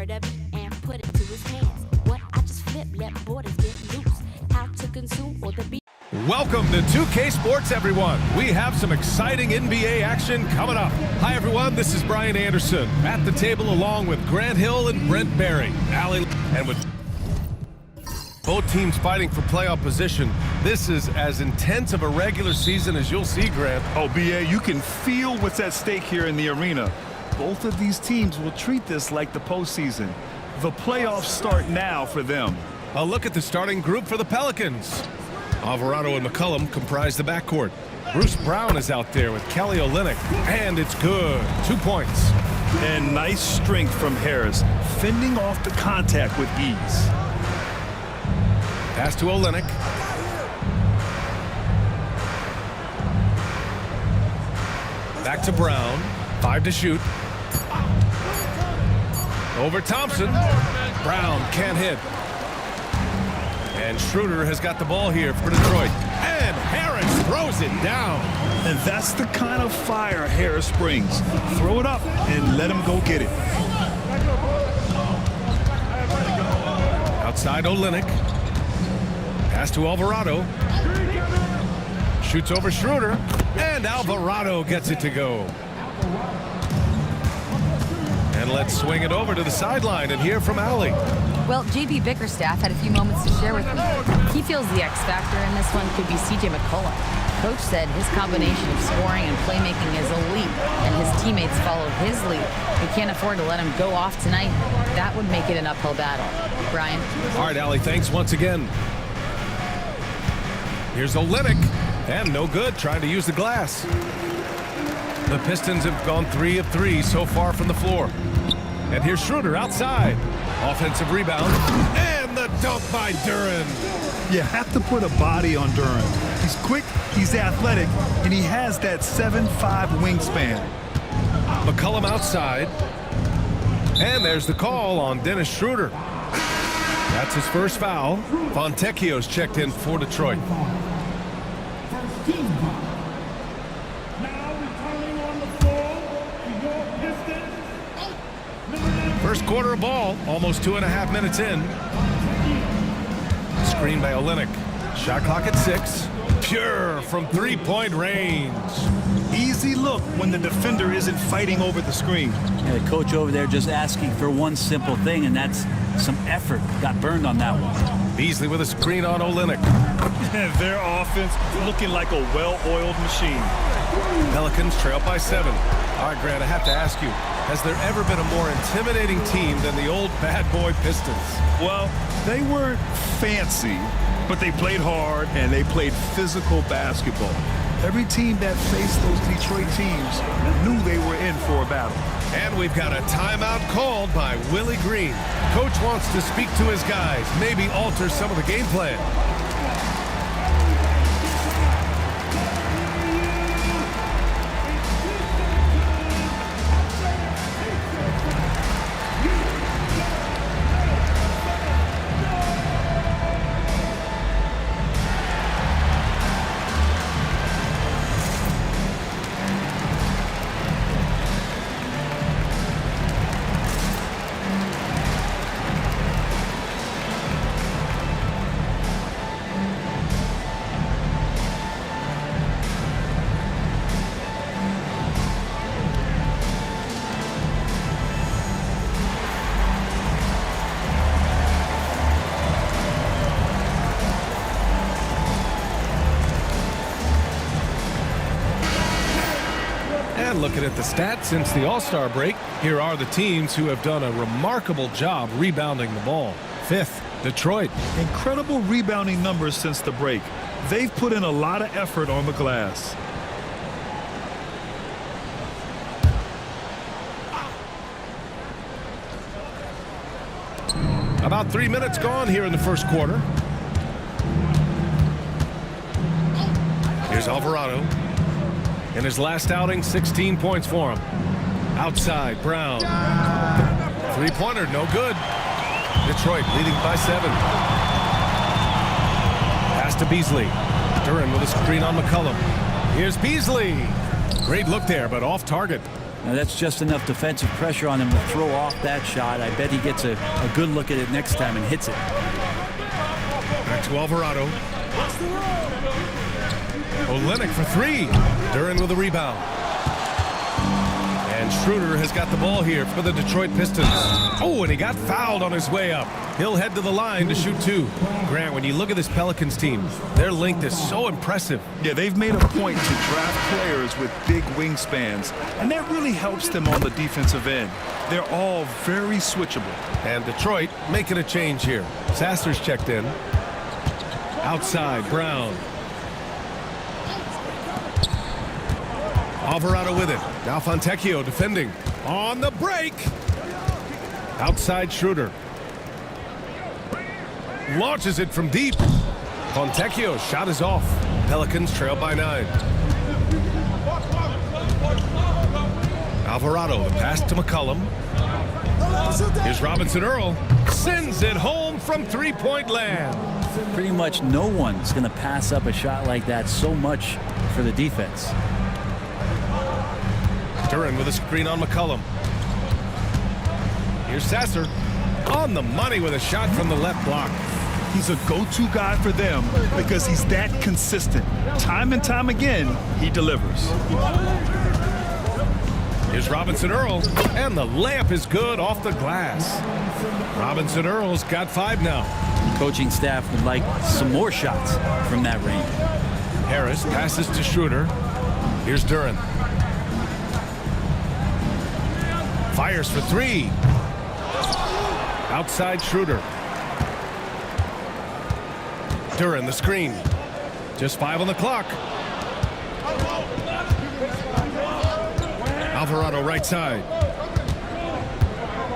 heard of it and put it to his hands. What I just flip, let borders get loose. How to consume or the beat. Welcome to 2K Sports, everyone. We have some exciting NBA action coming up. Hi, everyone. This is Brian Anderson at the table along with Grant Hill and Brent Barry. And with both teams fighting for playoff position, this is as intense of a regular season as you'll see, Grant. Oh, BA, you can feel what's at stake here in the arena. Both of these teams will treat this like the postseason. The playoffs start now for them. A look at the starting group for the Pelicans. Alvarado and McCollum comprise the backcourt. Bruce Brown is out there with Kelly Olynyk, and it's good. 2 points. And nice strength from Harris, fending off the contact with ease. Pass to Olynyk. Back to Brown. 5 to shoot. Over Thompson. Brown can't hit. And Schroeder has got the ball here for Detroit. And Harris throws it down. And that's the kind of fire Harris brings. Throw it up and let him go get it. Outside Olynyk. Pass to Alvarado. Shoots over Schroeder. And Alvarado gets it to go. And let's swing it over to the sideline and hear from Allie. Well, JB Bickerstaff had a few moments to share with me. He feels the X factor in this one could be CJ McCollum. Coach said his combination of scoring and playmaking is elite, and his teammates followed his lead. We can't afford to let him go off tonight. That would make it an uphill battle. Brian? All right, Allie, thanks once again. Here's Olynyk, and no good, trying to use the glass. The Pistons have gone 3 of 3 so far from the floor. And here's Schroeder outside. Offensive rebound, and the dunk by Duren. You have to put a body on Duren. He's quick, he's athletic, and he has that 7'5" wingspan. McCollum outside. And there's the call on Dennis Schroeder. That's his first foul. Fontecchio's checked in for Detroit. First quarter of ball, almost 2.5 minutes in. Screen by Olynyk. Shot clock at 6. Pure from three-point range. Easy look when the defender isn't fighting over the screen. Yeah, the coach over there just asking for one simple thing, and that's some effort. Got burned on that one. Beasley with a screen on Olynyk. Their offense looking like a well-oiled machine. Pelicans trail by 7. All right, Grant, I have to ask you, has there ever been a more intimidating team than the old bad boy Pistons? Well, they weren't fancy, but they played hard and they played physical basketball. Every team that faced those Detroit teams knew they were in for a battle. And we've got a timeout called by Willie Green. Coach wants to speak to his guys, maybe alter some of the game plan. Looking at the stats since the All-Star break, here are the teams who have done a remarkable job rebounding the ball. 5th, Detroit. Incredible rebounding numbers since the break. They've put in a lot of effort on the glass. About 3 minutes gone here in the first quarter. Here's Alvarado. In his last outing, 16 points for him. Outside, Brown. Three-pointer, no good. Detroit leading by 7. Pass to Beasley. Duren with a screen on McCollum. Here's Beasley. Great look there, but off target. Now that's just enough defensive pressure on him to throw off that shot. I bet he gets a good look at it next time and hits it. Back to Alvarado. Olynyk for three. Duran with a rebound. And Schroeder has got the ball here for the Detroit Pistons. Oh, and he got fouled on his way up. He'll head to the line to shoot two. Grant, when you look at this Pelicans team, their length is so impressive. Yeah, they've made a point to draft players with big wingspans, and that really helps them on the defensive end. They're all very switchable. And Detroit making a change here. Sasser's checked in. Outside, Brown. Alvarado with it. Now Fontecchio defending. On the break. Outside Schroeder. Launches it from deep. Fontecchio's shot is off. Pelicans trail by 9. Alvarado, the pass to McCollum. Here's Robinson Earl. Sends it home from three-point land. Pretty much no one's going to pass up a shot like that so much for the defense. Duran with a screen on McCollum. Here's Sasser. On the money with a shot from the left block. He's a go-to guy for them because he's that consistent. Time and time again, he delivers. Here's Robinson Earl, and the layup is good off the glass. Robinson Earl's got 5 now. The coaching staff would like some more shots from that range. Harris passes to Schroeder. Here's Duran. Fires for 3. Outside Schroeder. Duran the screen. Just 5 on the clock. Alvarado right side.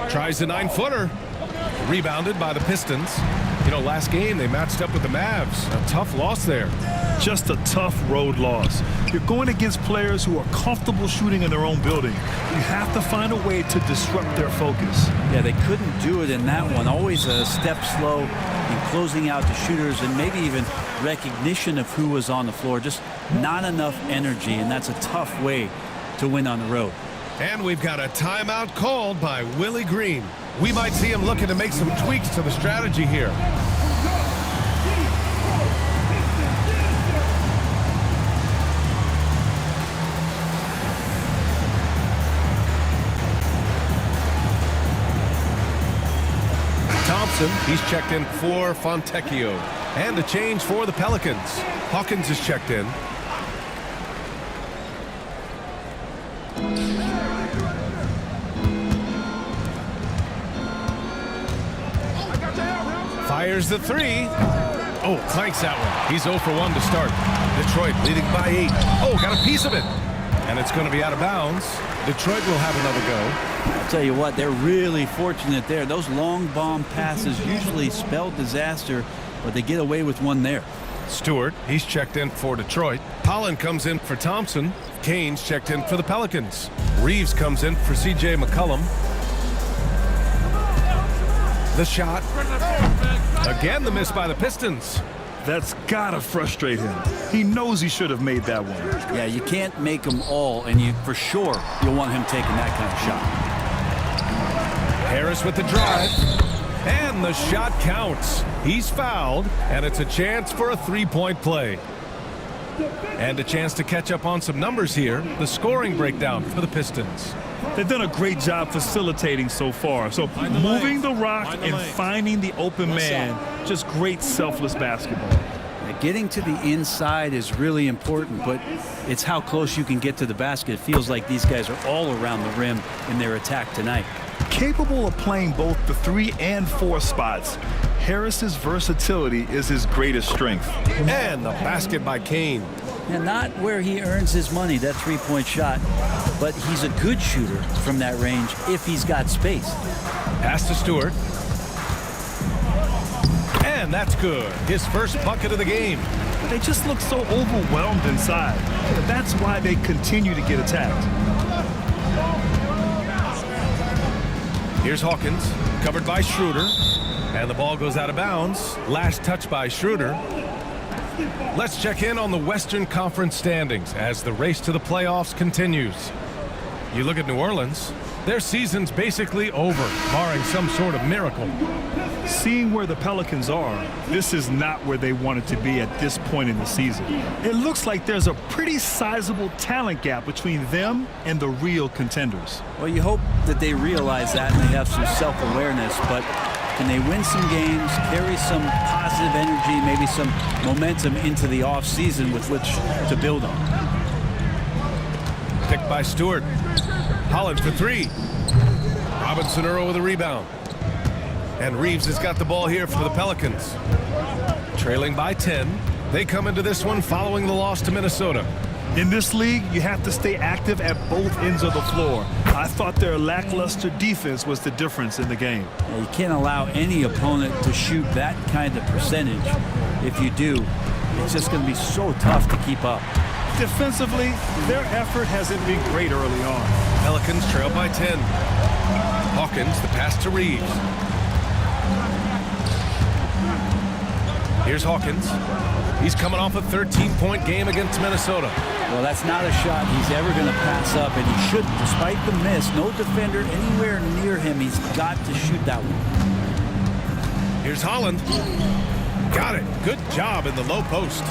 Tries the 9-footer. Rebounded by the Pistons. You know, last game they matched up with the Mavs. A tough loss there. Just a tough road loss. You're going against players who are comfortable shooting in their own building. You have to find a way to disrupt their focus. Yeah, they couldn't do it in that one. Always a step slow in closing out the shooters and maybe even recognition of who was on the floor. Just not enough energy, and that's a tough way to win on the road. And we've got a timeout called by Willie Green. We might see him looking to make some tweaks to the strategy here. Thompson, he's checked in for Fontecchio. And a change for the Pelicans. Hawkins is checked in. Fires the 3. Oh, clanks that one. He's 0 for 1 to start. Detroit leading by 8. Oh, got a piece of it. And it's going to be out of bounds. Detroit will have another go. I'll tell you what, they're really fortunate there. Those long bomb passes usually spell disaster, but they get away with one there. Stewart, he's checked in for Detroit. Holland comes in for Thompson. Kane's checked in for the Pelicans. Reeves comes in for C.J. McCollum. The shot. Again, the miss by the Pistons. That's gotta frustrate him. He knows he should have made that one. Yeah, you can't make them all, and for sure you'll want him taking that kind of shot. Harris with the drive. And the shot counts. He's fouled, and it's a chance for a 3-point play. And a chance to catch up on some numbers here. The scoring breakdown for the Pistons. They've done a great job facilitating so far. So moving the rock and finding the open man, just great selfless basketball. Getting to the inside is really important, but it's how close you can get to the basket. It feels like these guys are all around the rim in their attack tonight. Capable of playing both the 3 and 4 spots, Harris's versatility is his greatest strength. And the basket by Kane. Now, not where he earns his money, that 3-point shot, but he's a good shooter from that range if he's got space. Pass to Stewart. And that's good. His first bucket of the game. They just look so overwhelmed inside. That's why they continue to get attacked. Here's Hawkins, covered by Schroeder. And the ball goes out of bounds. Last touch by Schroeder. Let's check in on the Western Conference standings as the race to the playoffs continues. You look at New Orleans, their season's basically over, barring some sort of miracle. Seeing where the Pelicans are, this is not where they wanted to be at this point in the season. It looks like there's a pretty sizable talent gap between them and the real contenders. Well, you hope that they realize that and they have some self-awareness, but can they win some games, carry some positive energy, maybe some momentum into the offseason with which to build on? Picked by Stewart. Holland for three. Robinson Earl with a rebound. And Reeves has got the ball here for the Pelicans. Trailing by 10. They come into this one following the loss to Minnesota. In this league, you have to stay active at both ends of the floor. I thought their lackluster defense was the difference in the game. You can't allow any opponent to shoot that kind of percentage. If you do, it's just going to be so tough to keep up. Defensively, their effort hasn't been great early on. Pelicans trail by 10. Hawkins, the pass to Reeves. Here's Hawkins. He's coming off a 13-point game against Minnesota. Well, that's not a shot he's ever going to pass up, and he shouldn't. Despite the miss, no defender anywhere near him. He's got to shoot that one. Here's Holland. Got it. Good job in the low post.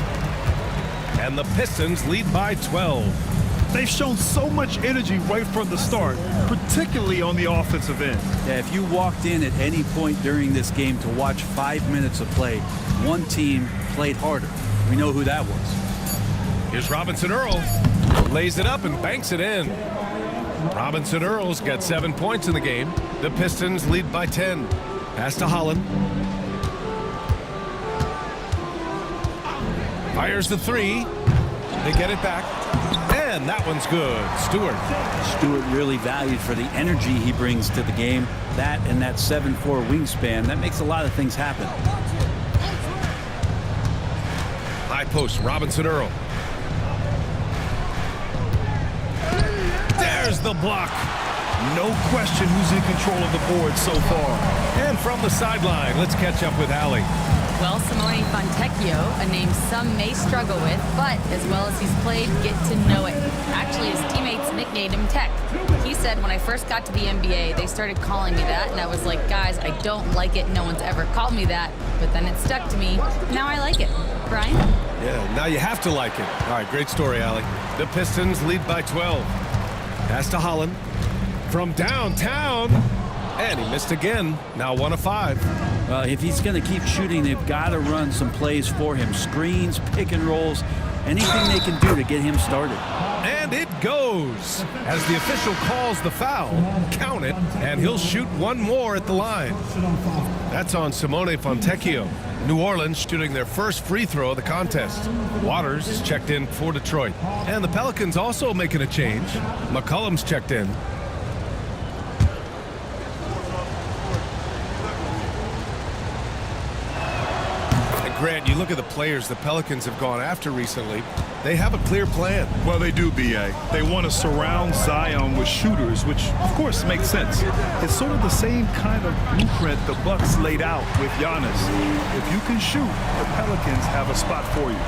And the Pistons lead by 12. They've shown so much energy right from the start, particularly on the offensive end. Yeah, if you walked in at any point during this game to watch 5 minutes of play, one team played harder. We know who that was. Here's Robinson Earl. Lays it up and banks it in. Robinson Earl's got 7 points in the game. The Pistons lead by 10. Pass to Holland. Fires the three. They get it back. And that one's good. Stewart really valued for the energy he brings to the game. That and that 7'4" wingspan, that makes a lot of things happen. High post, Robinson Earl. There's the block. No question who's in control of the board so far. And from the sideline, let's catch up with Allie. Well, Simone Fontecchio, a name some may struggle with, but as well as he's played, get to know it. Actually, his teammates nicknamed him Tech. He said, when I first got to the NBA, they started calling me that, and I was like, guys, I don't like it. No one's ever called me that. But then it stuck to me. Now I like it. Brian? Yeah, now you have to like it. All right, great story, Allie. The Pistons lead by 12. Pass to Holland. From downtown. And he missed again. Now 1 of 5. Well, if he's going to keep shooting, they've got to run some plays for him. Screens, pick and rolls, anything they can do to get him started. And it goes. As the official calls the foul, count it, and he'll shoot one more at the line. That's on Simone Fontecchio. New Orleans shooting their first free throw of the contest. Waters is checked in for Detroit. And the Pelicans also making a change. McCollum's checked in. Grant, you look at the players the Pelicans have gone after recently, they have a clear plan. Well, they do, B.A. They want to surround Zion with shooters, which, of course, makes sense. It's sort of the same kind of blueprint the Bucks laid out with Giannis. If you can shoot, the Pelicans have a spot for you.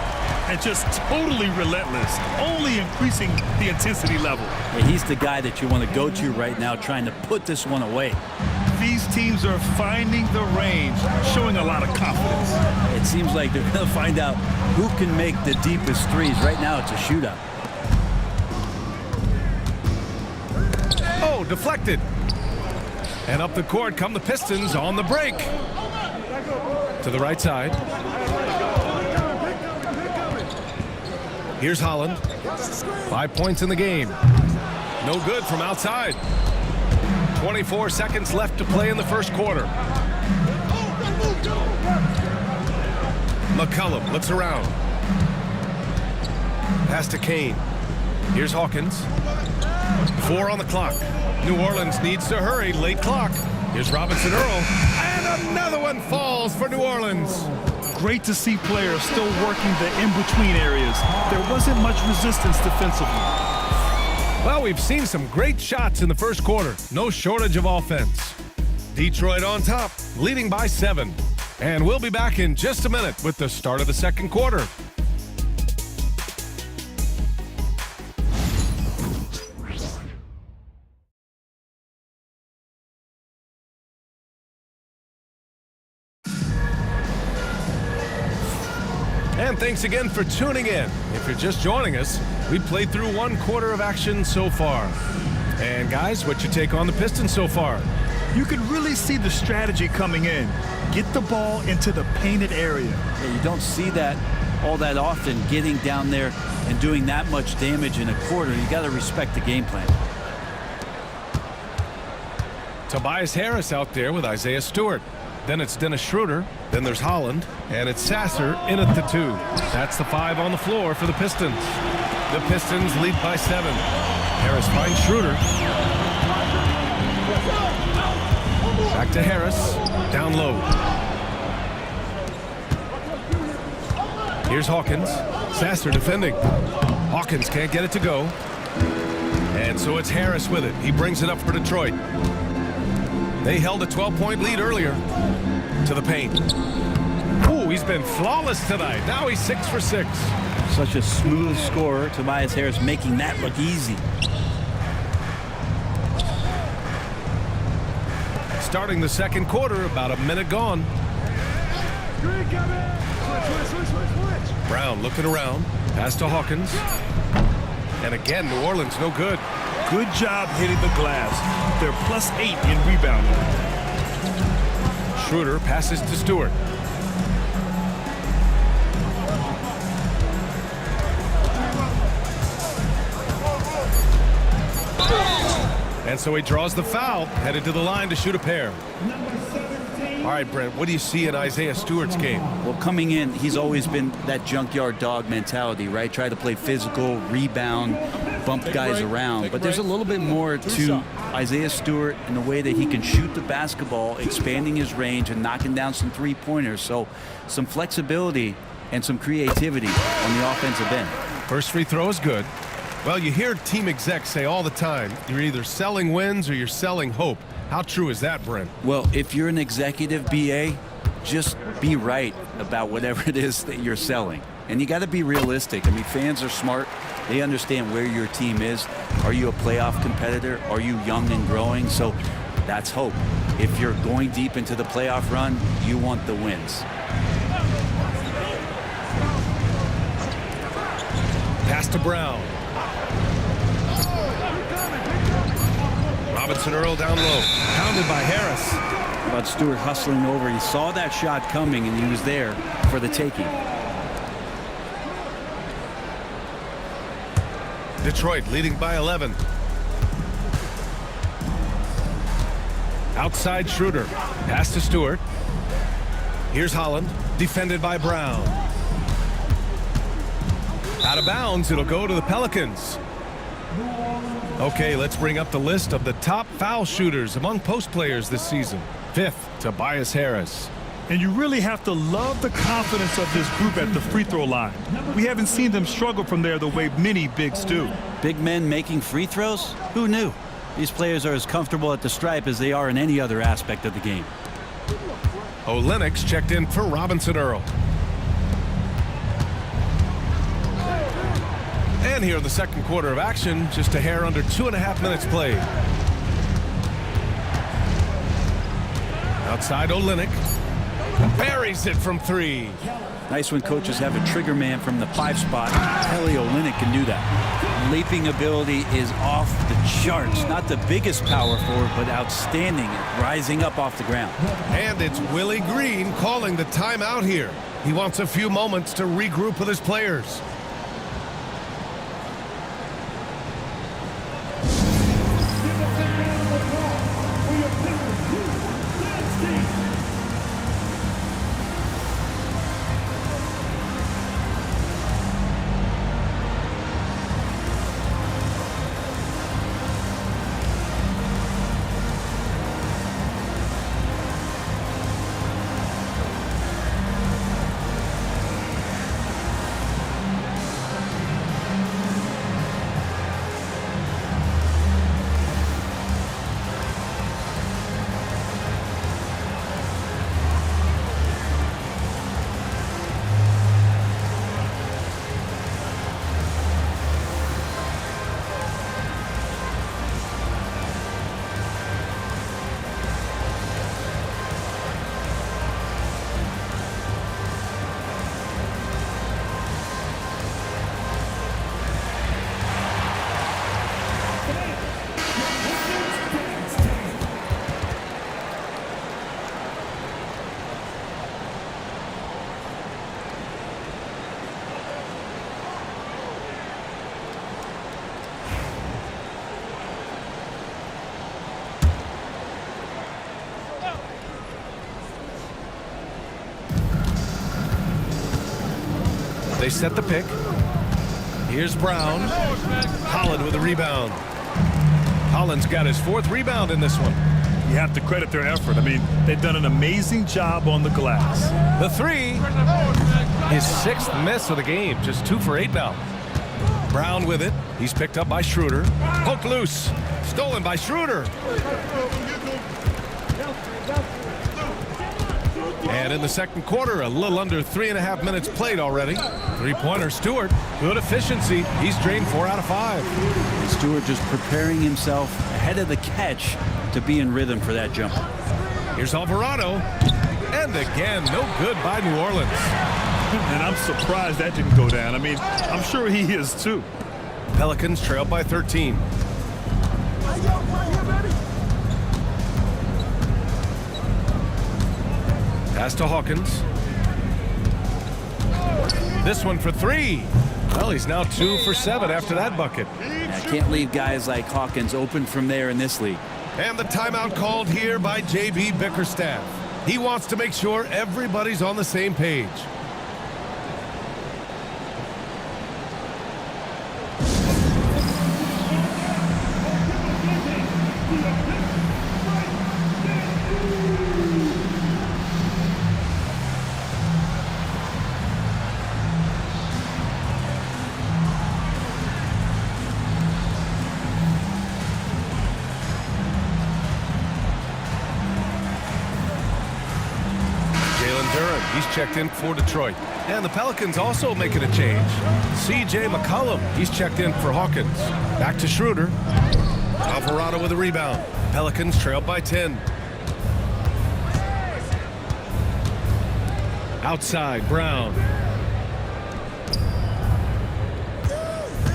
And just totally relentless, only increasing the intensity level. Yeah, he's the guy that you want to go to right now, trying to put this one away. These teams are finding the range, showing a lot of confidence. It seems like they're going to find out who can make the deepest threes. Right now, it's a shootout. Oh, deflected. And up the court come the Pistons on the break. To the right side. Here's Holland. 5 points in the game. No good from outside. 24 seconds left to play in the first quarter. McCollum looks around. Pass to Kane. Here's Hawkins. 4 on the clock. New Orleans needs to hurry. Late clock. Here's Robinson Earl. And another one falls for New Orleans. Great to see players still working the in-between areas. There wasn't much resistance defensively. Well, we've seen some great shots in the first quarter. No shortage of offense. Detroit on top, leading by 7. And we'll be back in just a minute with the start of the second quarter. And thanks again for tuning in. If you're just joining us, we played through 1 quarter of action so far. And guys, what's your take on the Pistons so far? You can really see the strategy coming in. Get the ball into the painted area. Yeah, you don't see that all that often, getting down there and doing that much damage in a quarter. You got to respect the game plan. Tobias Harris out there with Isaiah Stewart. Then it's Dennis Schroeder. Then there's Holland. And it's Sasser in at the 2. That's the 5 on the floor for the Pistons. The Pistons lead by 7. Harris finds Schroeder. Back to Harris. Down low. Here's Hawkins. Sasser defending. Hawkins can't get it to go. And so it's Harris with it. He brings it up for Detroit. They held a 12-point lead earlier. To the paint. Ooh, he's been flawless tonight. Now he's 6 for 6. Such a smooth scorer. Tobias Harris making that look easy. Starting the second quarter, about a minute gone. Brown looking around. Pass to Hawkins. And again, New Orleans no good. Good job hitting the glass. They're +8 in rebounding. Schroeder passes to Stewart. And so he draws the foul, headed to the line to shoot a pair. All right, Brent, what do you see in Isaiah Stewart's game? Well, coming in, he's always been that junkyard dog mentality, right? Try to play physical, rebound, bump guys around. But there's a little bit more to Isaiah Stewart in the way that he can shoot the basketball, expanding his range and knocking down some three-pointers. So some flexibility and some creativity on the offensive end. First free throw is good. Well, you hear team execs say all the time, you're either selling wins or you're selling hope. How true is that, Brent? Well, if you're an executive BA, just be right about whatever it is that you're selling. And you got to be realistic. I mean, fans are smart. They understand where your team is. Are you a playoff competitor? Are you young and growing? So that's hope. If you're going deep into the playoff run, you want the wins. Pass to Brown. Robinson Earl down low. Pounded by Harris. How about Stewart hustling over? He saw that shot coming and he was there for the taking. Detroit leading by 11. Outside Schroeder. Pass to Stewart. Here's Holland. Defended by Brown. Out of bounds. It'll go to the Pelicans. Okay, let's bring up the list of the top foul shooters among post players this season. 5th, Tobias Harris. And you really have to love the confidence of this group at the free throw line. We haven't seen them struggle from there the way many bigs do. Big men making free throws? Who knew? These players are as comfortable at the stripe as they are in any other aspect of the game. Olenek checked in for Robinson Earl. And here in the second quarter of action, just a hair under 2.5 minutes played. Outside Olenek. Buries it from 3. Nice when coaches have a trigger man from the 5 spot. Kelly Olynyk can do that. Leaping ability is off the charts. Not the biggest power forward, but outstanding at rising up off the ground. And it's Willie Green calling the timeout here. He wants a few moments to regroup with his players. They set the pick. Here's Brown. Holland with a rebound. Holland's got his 4th rebound in this one. You have to credit their effort. I mean, they've done an amazing job on the glass. The 3. His 6th miss of the game. Just 2 for 8 now. Brown with it. He's picked up by Schroeder. Poked loose. Stolen by Schroeder. And in the second quarter, a little under 3.5 minutes played already. 3-pointer Stewart. Good efficiency. He's drained 4 out of 5. And Stewart just preparing himself ahead of the catch to be in rhythm for that jumper. Here's Alvarado. And again, no good by New Orleans. And I'm surprised that didn't go down. I mean, I'm sure he is too. Pelicans trail by 13. Pass to Hawkins. This one for 3. Well, he's now 2 for 7 after that bucket. I can't leave guys like Hawkins open from there in this league. And the timeout called here by J.B. Bickerstaff. He wants to make sure everybody's on the same page. He's checked in for Detroit. And the Pelicans also making a change. C.J. McCollum, he's checked in for Hawkins. Back to Schroeder. Alvarado with a rebound. Pelicans trail by 10. Outside, Brown.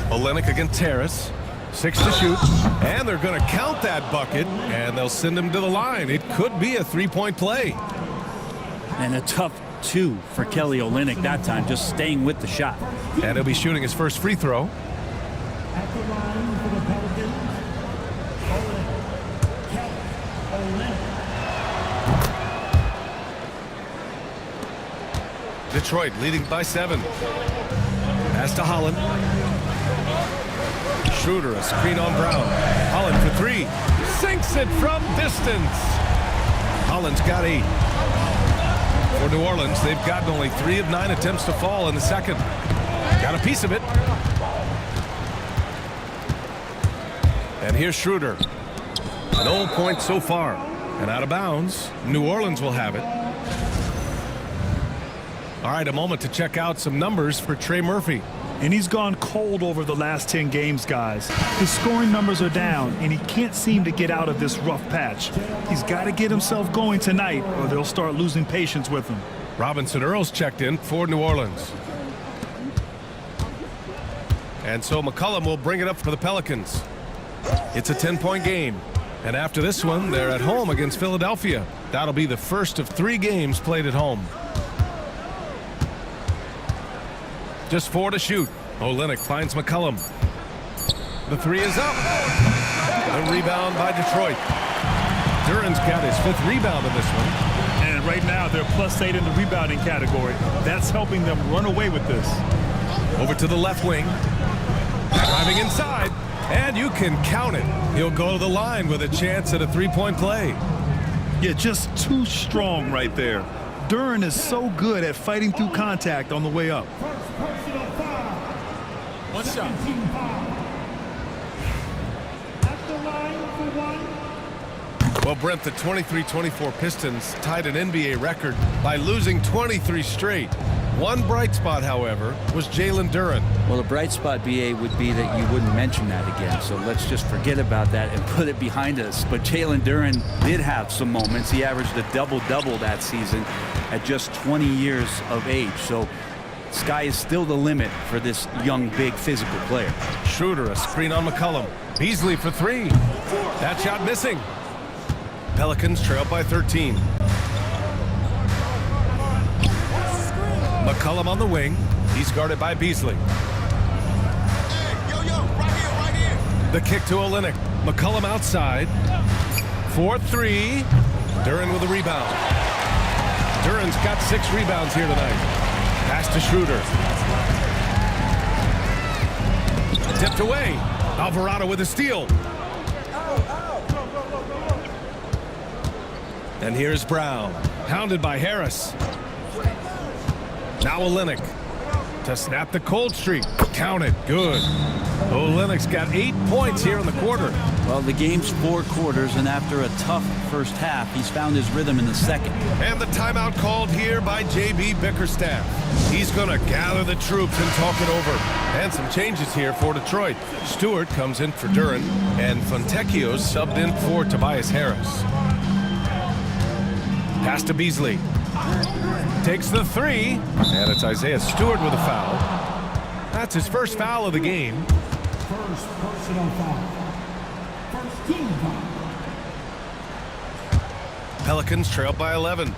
Olynyk against Terrace. 6 to shoot. And they're going to count that bucket. And they'll send him to the line. It could be a 3-point play. And a tough 2 for Kelly Olynyk that time, just staying with the shot. And he'll be shooting his first free throw. At the line for the Pelicans, Olynyk. Detroit leading by 7. Pass to Holland. Schroeder, a screen on Brown. Holland for 3. Sinks it from distance. Holland's got 8. For New Orleans, they've gotten only 3 of 9 attempts to fall in the second. Got a piece of it. And here's Schroeder. No points so far. And out of bounds. New Orleans will have it. All right, a moment to check out some numbers for Trey Murphy. And he's gone cold over the last 10 games, guys. His scoring numbers are down, and he can't seem to get out of this rough patch. He's got to get himself going tonight, or they'll start losing patience with him. Robinson Earls checked in for New Orleans. And so McCollum will bring it up for the Pelicans. It's a 10-point game. And after this one, they're at home against Philadelphia. That'll be the first of 3 games played at home. Just 4 to shoot. Olynyk finds McCollum. The 3 is up. A rebound by Detroit. Duran's got his 5th rebound in this one. And right now, they're +8 in the rebounding category. That's helping them run away with this. Over to the left wing. Driving inside. And you can count it. He'll go to the line with a chance at a 3-point play. Yeah, just too strong right there. Duran is so good at fighting through contact on the way up. One shot. At the line for 1. Well, Brent, the 23-24 Pistons tied an NBA record by losing 23 straight. One bright spot, however, was Jalen Duran. Well, a bright spot, BA, would be that you wouldn't mention that again. So let's just forget about that and put it behind us. But Jalen Duran did have some moments. He averaged a double-double that season at just 20 years of age. So sky is still the limit for this young, big, physical player. Schroeder, a screen on McCollum. Beasley for 3. That shot missing. Pelicans trail by 13. McCollum on the wing. He's guarded by Beasley. Right here. The kick to Olynyk. McCollum outside. 4-3. Duran with a rebound. Duran's got 6 rebounds here tonight. Pass to Schroeder. Tipped away. Alvarado with a steal. And here's Brown. Hounded by Harris. Now Olynyk to snap the cold streak. Count it. Good. Olynyk's got 8 points here in the quarter. Well, the game's 4 quarters, and after a tough first half, he's found his rhythm in the second. And the timeout called here by J.B. Bickerstaff. He's going to gather the troops and talk it over. And some changes here for Detroit. Stewart comes in for Duran, and Fontecchio's subbed in for Tobias Harris. Pass to Beasley. Takes the 3, and it's Isaiah Stewart with a foul. That's his first foul of the game. First personal foul. First team foul. Pelicans trail by 11.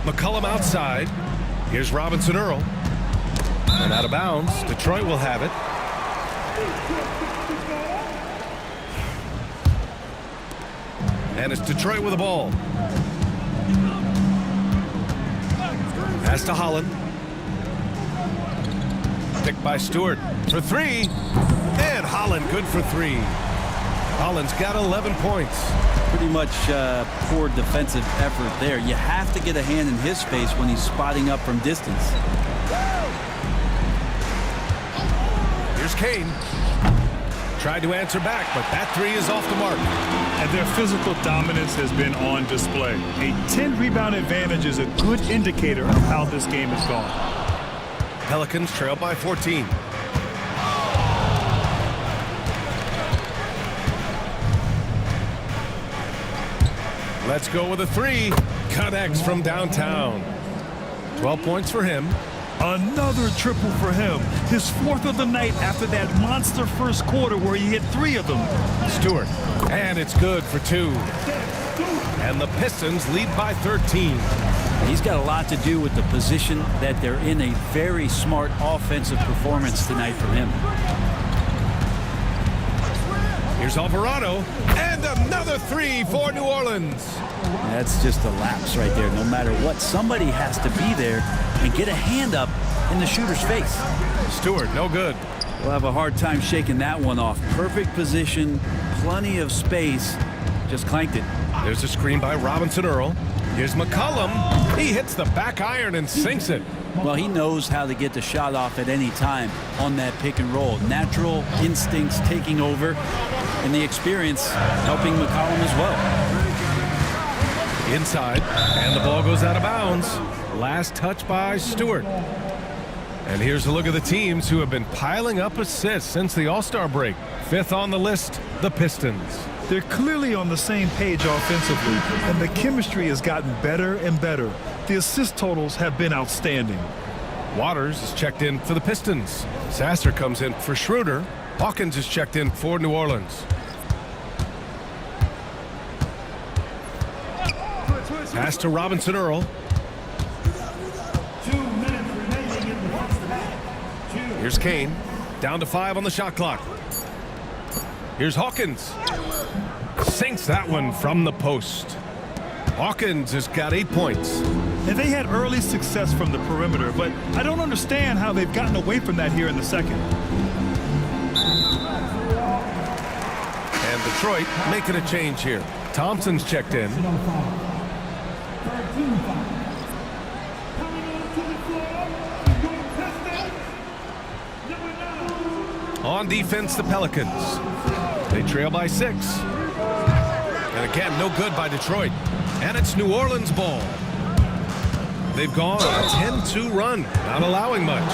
McCollum outside. Here's Robinson Earl. And out of bounds. Detroit will have it. And it's Detroit with the ball. Pass to Holland. Picked by Stewart for 3. And Holland good for 3. Holland's got 11 points. Pretty much poor defensive effort there. You have to get a hand in his face when he's spotting up from distance. Here's Kane. Tried to answer back, but that 3 is off the mark. And their physical dominance has been on display. A 10-rebound advantage is a good indicator of how this game has gone. Pelicans trail by 14. Let's go with a 3. Connects from downtown. 12 points for him. Another triple for him. His 4th of the night after that monster first quarter where he hit 3 of them. Stewart. And it's good for 2. And the Pistons lead by 13. He's got a lot to do with the position that they're in. A very smart offensive performance tonight from him. Here's Alvarado. And another 3 for New Orleans. That's just a lapse right there. No matter what, somebody has to be there and get a hand up in the shooter's face. Stewart, no good. We'll have a hard time shaking that one off. Perfect position, plenty of space, just clanked it. There's a screen by Robinson Earl. Here's McCollum. He hits the back iron and sinks it. Well, he knows how to get the shot off at any time on that pick and roll. Natural instincts taking over, and the experience helping McCollum as well. Inside, and the ball goes out of bounds. Last touch by Stewart. And here's a look at the teams who have been piling up assists since the All-Star break. 5th on the list, the Pistons. They're clearly on the same page offensively, and the chemistry has gotten better and better. The assist totals have been outstanding. Waters is checked in for the Pistons. Sasser comes in for Schroeder. Hawkins is checked in for New Orleans. Pass to Robinson Earl. 2 minutes remaining in the first half. 2. Here's Kane. Down to 5 on the shot clock. Here's Hawkins. Sinks that one from the post. Hawkins has got 8 points. And they had early success from the perimeter, but I don't understand how they've gotten away from that here in the second. And Detroit making a change here. Thompson's checked in. Personal foul. 13 foul. Coming onto the floor, your Pistons, number 9. On defense, the Pelicans. They trail by 6. And again, no good by Detroit. And it's New Orleans ball. They've gone on a 10-2 run, not allowing much.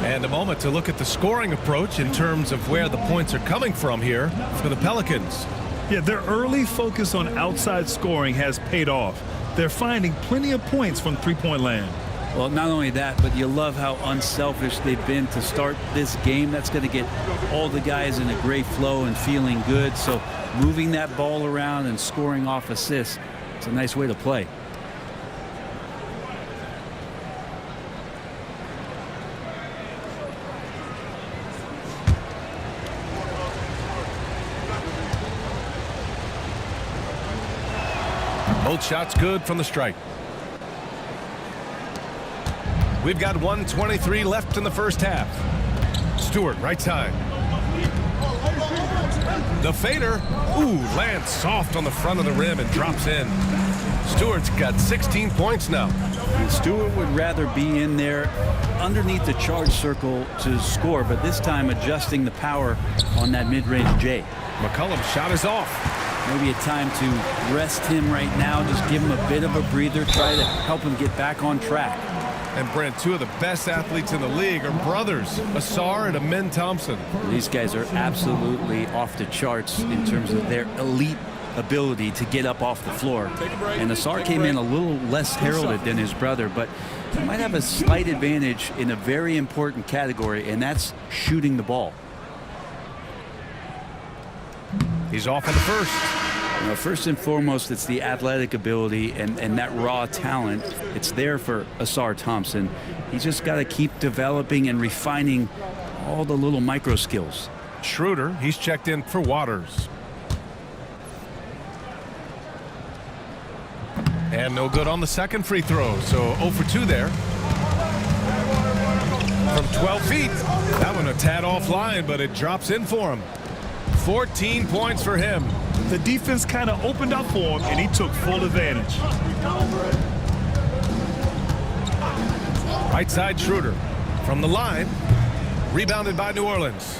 And a moment to look at the scoring approach in terms of where the points are coming from here for the Pelicans. Yeah, their early focus on outside scoring has paid off. They're finding plenty of points from three-point land. Well, not only that, but you love how unselfish they've been to start this game. That's going to get all the guys in a great flow and feeling good. So moving that ball around and scoring off assists, it's a nice way to play. Both shots good from the strike. We've got 1:23 left in the first half. Stewart, right side. The fader, ooh, lands soft on the front of the rim and drops in. Stewart's got 16 points now. And Stewart would rather be in there underneath the charge circle to score, but this time adjusting the power on that mid-range J. McCollum's shot is off. Maybe a time to rest him right now, just give him a bit of a breather, try to help him get back on track. And Brent, two of the best athletes in the league are brothers, Asar and Amin Thompson. These guys are absolutely off the charts in terms of their elite ability to get up off the floor. And Asar came in a little less heralded than his brother, but he might have a slight advantage in a very important category, and that's shooting the ball. He's off on the first. You know, first and foremost, it's the athletic ability and that raw talent. It's there for Asar Thompson. He's just got to keep developing and refining all the little micro skills. Schroeder, he's checked in for Waters. And no good on the second free throw, so 0 for 2 there. From 12 feet, that one a tad offline, but it drops in for him. 14 points for him. The defense kind of opened up for him, and he took full advantage. Right side Schroeder. From the line, rebounded by New Orleans.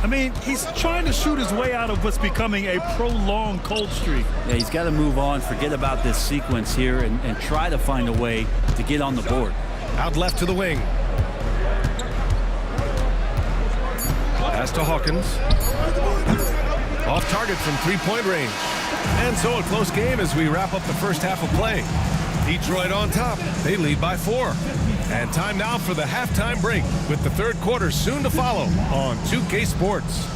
I mean, he's trying to shoot his way out of what's becoming a prolonged cold streak. Yeah, he's got to move on, forget about this sequence here, and try to find a way to get on the board. Out left to the wing. Pass to Hawkins. Off target from three-point range. And so a close game as we wrap up the first half of play. Detroit on top. They lead by 4. And time now for the halftime break with the third quarter soon to follow on 2K Sports.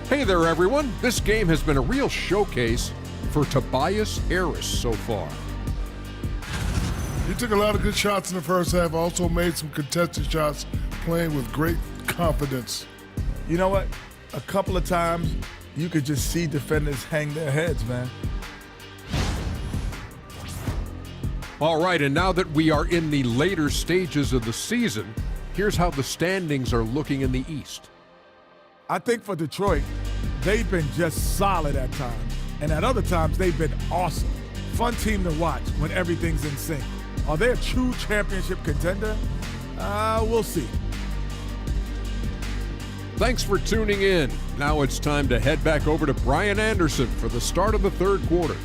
Hey there, everyone. This game has been a real showcase for Tobias Harris so far. He took a lot of good shots in the first half, also made some contested shots, playing with great confidence. You know what? A couple of times, you could just see defenders hang their heads, man. All right, and now that we are in the later stages of the season, here's how the standings are looking in the East. I think for Detroit, they've been just solid at times, and at other times, they've been awesome. Fun team to watch when everything's in sync. Are they a true championship contender? We'll see. Thanks for tuning in. Now it's time to head back over to Brian Anderson for the start of the third quarter.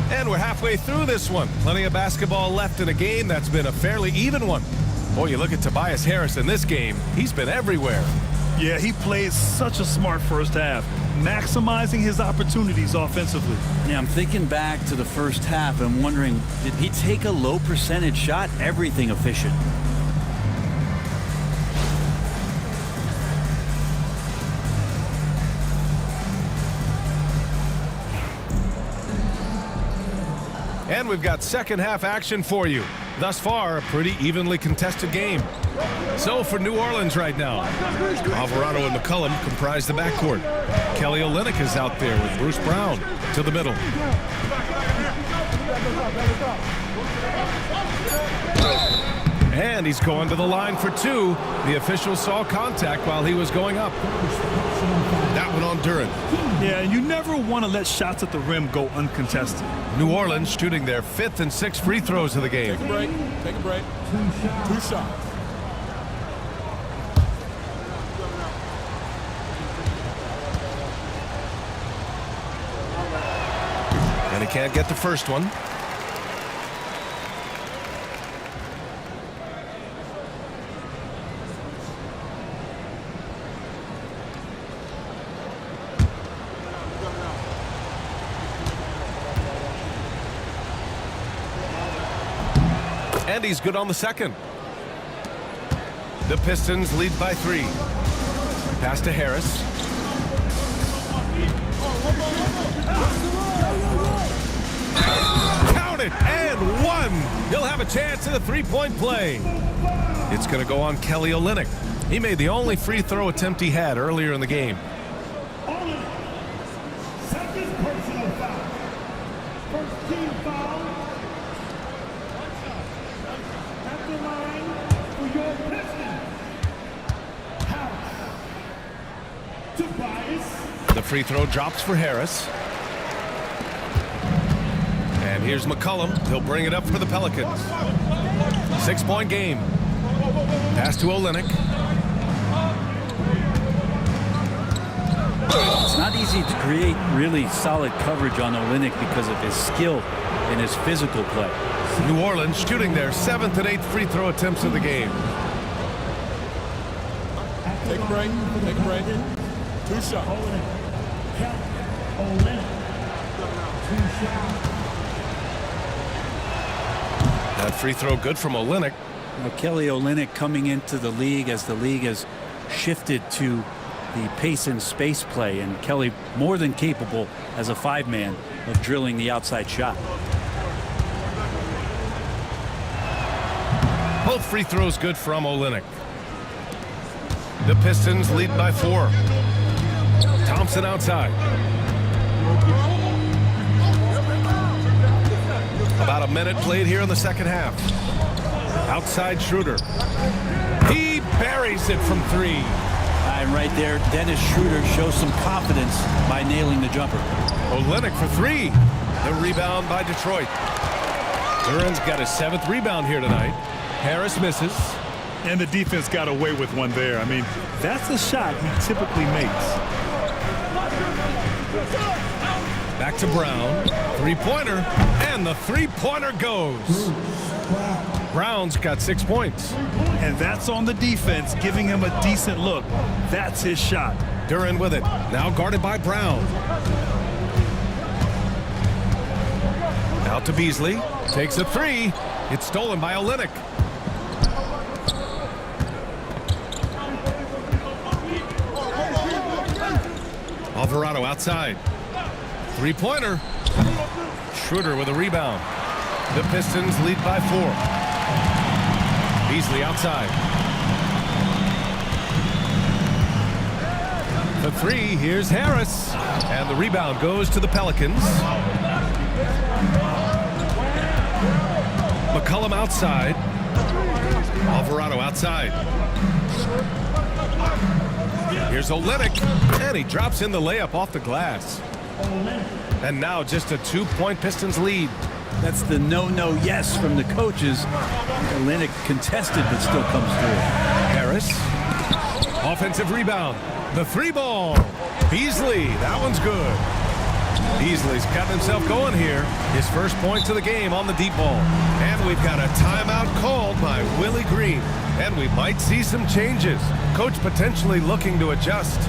And we're halfway through this one. Plenty of basketball left in a game that's been a fairly even one. Boy, you look at Tobias Harris in this game, he's been everywhere. Yeah, he played such a smart first half, maximizing his opportunities offensively. Yeah, I'm thinking back to the first half and wondering, did he take a low percentage shot? Everything efficient. And we've got second half action for you. Thus far, a pretty evenly contested game. So for New Orleans right now, Alvarado and McCollum comprise the backcourt. Kelly Olynyk is out there with Bruce Brown to the middle. And he's going to the line for 2. The official saw contact while he was going up. That one on Duren. Yeah, you never want to let shots at the rim go uncontested. New Orleans shooting their 5th and 6th free throws of the game. Take a break. Take a break. Two shots. They can't get the first one. And he's good on the second. The Pistons lead by 3. Pass to Harris. Count it, and 1. He'll have a chance at a three-point play. It's going to go on Kelly Olynyk. He made the only free throw attempt he had earlier in the game. Second personal foul. First team foul. At the line for your Pistons. Harris. Tobias. The free throw drops for Harris. And here's McCollum. He'll bring it up for the Pelicans. 6-point game. Pass to Olynyk. It's not easy to create really solid coverage on Olynyk because of his skill and his physical play. New Orleans shooting their 7th and 8th free throw attempts of the game. Take a break. Take a break. 2 shots. Olynyk. 2 shots. That free throw good from Olynyk. Well, Kelly Olynyk coming into the league as the league has shifted to the pace and space play, and Kelly more than capable as a 5-man of drilling the outside shot. Both free throws good from Olynyk. The Pistons lead by 4. Thompson outside. About a minute played here in the second half. Outside Schroeder. He buries it from 3. And right there, Dennis Schroeder shows some confidence by nailing the jumper. Olynyk for 3. The rebound by Detroit. Duran's got his 7th rebound here tonight. Harris misses. And the defense got away with one there. I mean, that's a shot he typically makes. Back to Brown. Three-pointer. And the three-pointer goes. Brown's got 6 points. And that's on the defense, giving him a decent look. That's his shot. Duran with it. Now guarded by Brown. Out to Beasley. Takes a 3. It's stolen by Olynyk. Alvarado outside. Three-pointer. Schroeder with a rebound. The Pistons lead by 4. Beasley outside. The 3, here's Harris. And the rebound goes to the Pelicans. McCollum outside. Alvarado outside. Here's Olynyk, and he drops in the layup off the glass. And now just a 2-point Pistons lead. That's the no yes from the coaches. Olynyk contested but still comes through. Harris. Offensive rebound. The 3-ball. Beasley. That one's good. Beasley's got himself going here. His first points of the game on the deep ball. And we've got a timeout called by Willie Green. And we might see some changes. Coach potentially looking to adjust.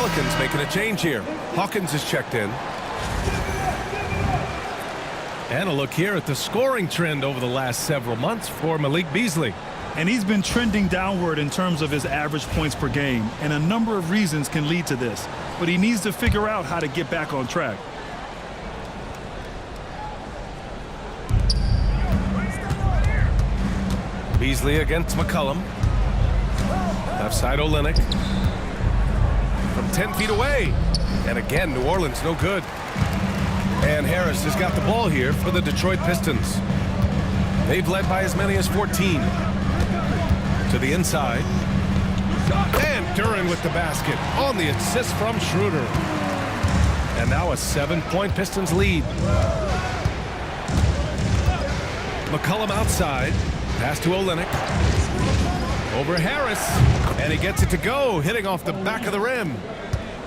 Pelicans making a change here. Hawkins is checked in. And a look here at the scoring trend over the last several months for Malik Beasley. And he's been trending downward in terms of his average points per game, and a number of reasons can lead to this. But he needs to figure out how to get back on track. Beasley against McCollum. Left side Olynyk. From 10 feet away. And again, New Orleans no good. And Harris has got the ball here for the Detroit Pistons. They've led by as many as 14. To the inside. And Duren with the basket on the assist from Schroeder. And now a 7-point Pistons lead. McCollum outside. Pass to Olynyk. Over Harris. And he gets it to go, hitting off the back of the rim.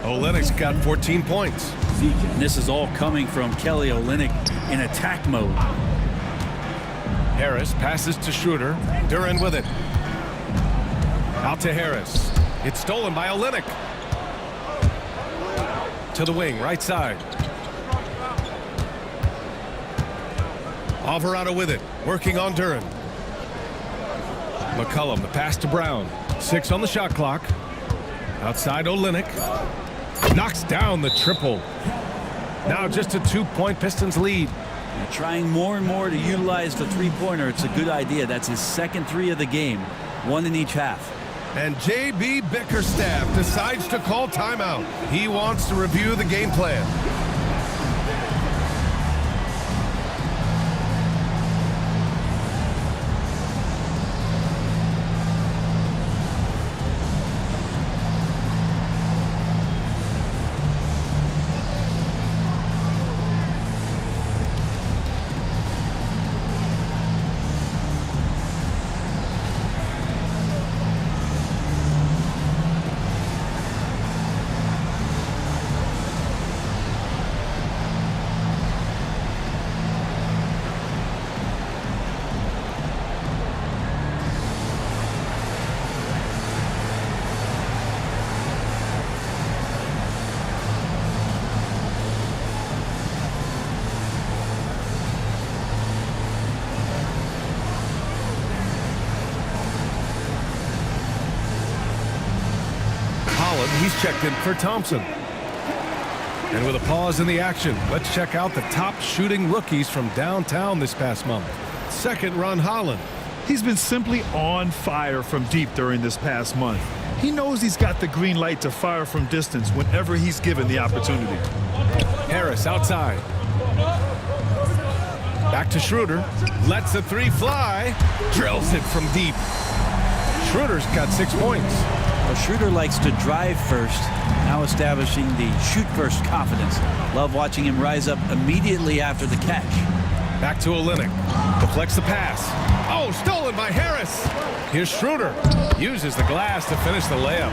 Olynyk's got 14 points. And this is all coming from Kelly Olynyk in attack mode. Harris passes to Schroeder. Duren with it. Out to Harris. It's stolen by Olynyk. To the wing, right side. Alvarado with it, working on Duren. McCollum, the pass to Brown. 6 on the shot clock. Outside Olynyk. Knocks down the triple. Now just a 2-point Pistons lead. They're trying more and more to utilize the three-pointer. It's a good idea. That's his second 3 of the game. 1 in each half. And J.B. Bickerstaff decides to call timeout. He wants to review the game plan. He's checked in for Thompson. And with a pause in the action, let's check out the top shooting rookies from downtown this past month. Second, Ron Holland. He's been simply on fire from deep during this past month. He knows he's got the green light to fire from distance whenever he's given the opportunity. Harris outside. Back to Schroeder. Lets the 3 fly. Drills it from deep. Schroeder's got 6 points. Well, Schroeder likes to drive first, now establishing the shoot first confidence. Love watching him rise up immediately after the catch. Back to Olynyk. Deflects the pass. Oh, stolen by Harris. Here's Schroeder. Uses the glass to finish the layup.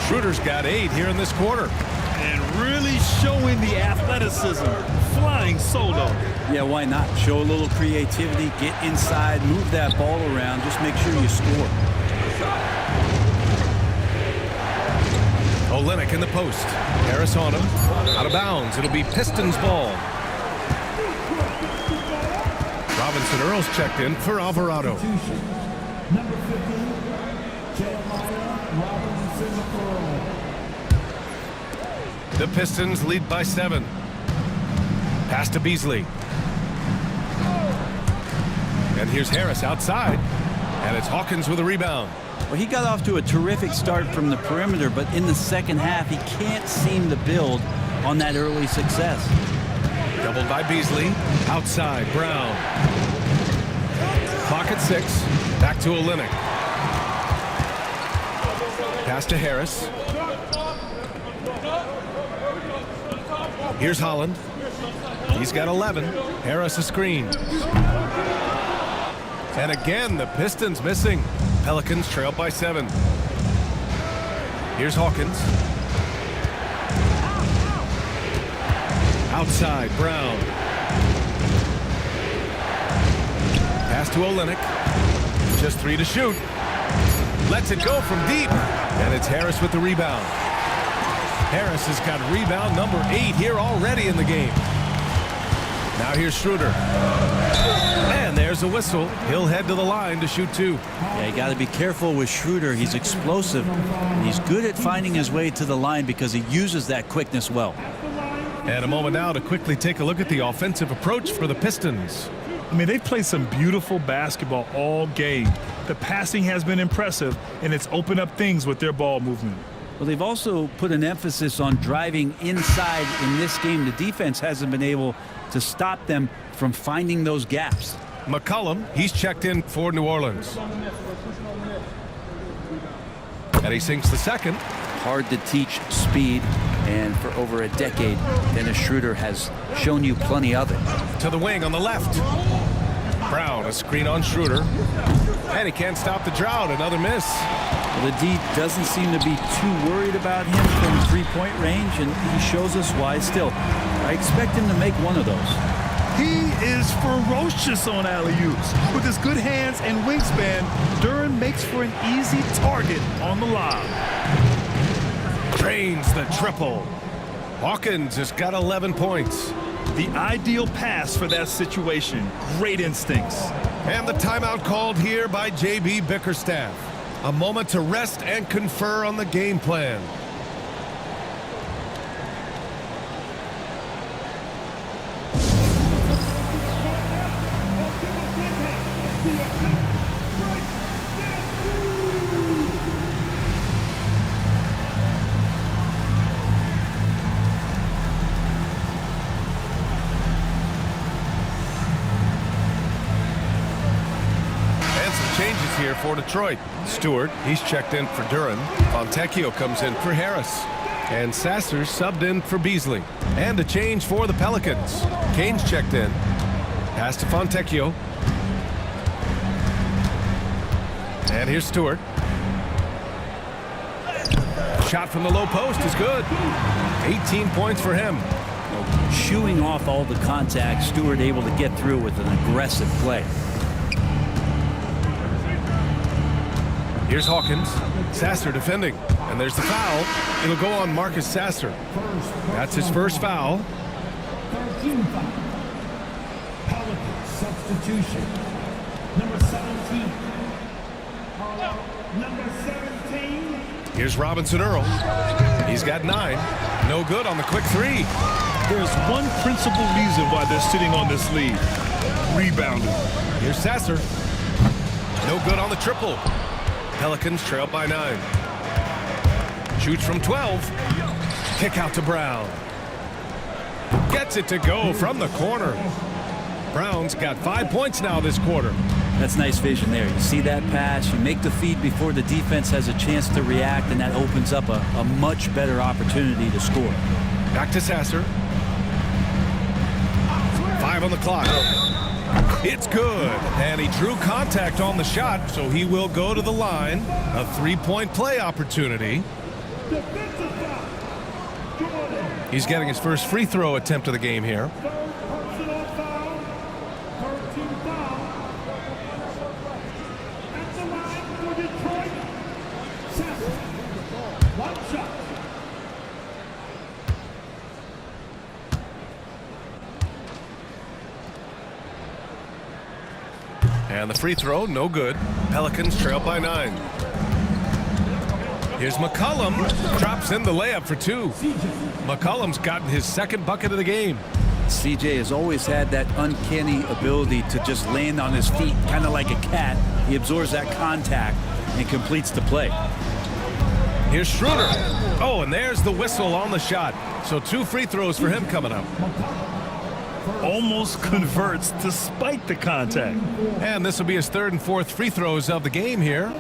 Schroeder's got 8 here in this quarter. And really showing the athleticism. Flying solo. Yeah, why not? Show a little creativity, get inside, move that ball around, just make sure you score. Olynyk in the post. Harris on him. Out of bounds. It'll be Pistons ball. Robinson Earls checked in for Alvarado. Number 15, Jeremiah Robinson Earl. The Pistons lead by 7. Pass to Beasley. And here's Harris outside. And it's Hawkins with a rebound. Well, he got off to a terrific start from the perimeter, but in the second half, he can't seem to build on that early success. Doubled by Beasley. Outside, Brown. Clock at 6. Back to Olynyk. Pass to Harris. Here's Holland. He's got 11. Harris a screen. And again, the Pistons missing. Pelicans trail by 7. Here's Hawkins. Outside, Brown. Pass to Olynyk. Just 3 to shoot. Lets it go from deep. And it's Harris with the rebound. Harris has got rebound number 8 here already in the game. Now here's Schroeder. And there's a whistle. He'll head to the line to shoot 2. Yeah, you got to be careful with Schroeder. He's explosive, and he's good at finding his way to the line because he uses that quickness well. And a moment now to quickly take a look at the offensive approach for the Pistons. I mean, they've played some beautiful basketball all game. The passing has been impressive, and it's opened up things with their ball movement. Well, they've also put an emphasis on driving inside in this game. The defense hasn't been able to stop them from finding those gaps. McCollum, he's checked in for New Orleans. And he sinks the second. Hard to teach speed, and for over a decade, Dennis Schroeder has shown you plenty of it. To the wing on the left. Brown, a screen on Schroeder. And he can't stop the drought. Another miss. Well, the D doesn't seem to be too worried about him from three-point range, and he shows us why still. I expect him to make one of those. He is ferocious on alley-oops. With his good hands and wingspan, Duren makes for an easy target on the lob. Drains the triple. Hawkins has got 11 points. The ideal pass for that situation. Great instincts. And the timeout called here by J.B. Bickerstaff. A moment to rest and confer on the game plan. Changes here for Detroit. Stewart, he's checked in for Duren. Fontecchio comes in for Harris. And Sasser subbed in for Beasley. And a change for the Pelicans. Kane's checked in. Pass to Fontecchio. And here's Stewart. Shot from the low post is good. 18 points for him. Shooing off all the contact, Stewart able to get through with an aggressive play. Here's Hawkins. Sasser defending. And there's the foul. It'll go on Marcus Sasser. That's his first foul. 13 foul. Pelicans substitution. Number 17. Number 17. Here's Robinson Earl. He's got 9. No good on the quick 3. There's one principal reason why they're sitting on this lead. Rebounding. Here's Sasser. No good on the triple. Pelicans trail by 9. Shoots from 12. Kick out to Brown. Gets it to go from the corner. Brown's got 5 points now this quarter. That's nice vision there. You see that pass, you make the feed before the defense has a chance to react, and that opens up a much better opportunity to score. Back to Sasser. 5 on the clock. It's good, and he drew contact on the shot, so he will go to the line. A 3-point play opportunity. He's getting his first free throw attempt of the game here. Personal foul. 13 foul. At the line for Detroit. Sasser. One shot. And the free throw, no good. Pelicans trail by 9. Here's McCollum. Drops in the layup for 2. McCollum's gotten his second bucket of the game. CJ has always had that uncanny ability to just land on his feet, kind of like a cat. He absorbs that contact and completes the play. Here's Schroeder. Oh, and there's the whistle on the shot. So 2 free throws for him coming up. Almost converts despite the contact. And this will be his 3rd and 4th free throws of the game here.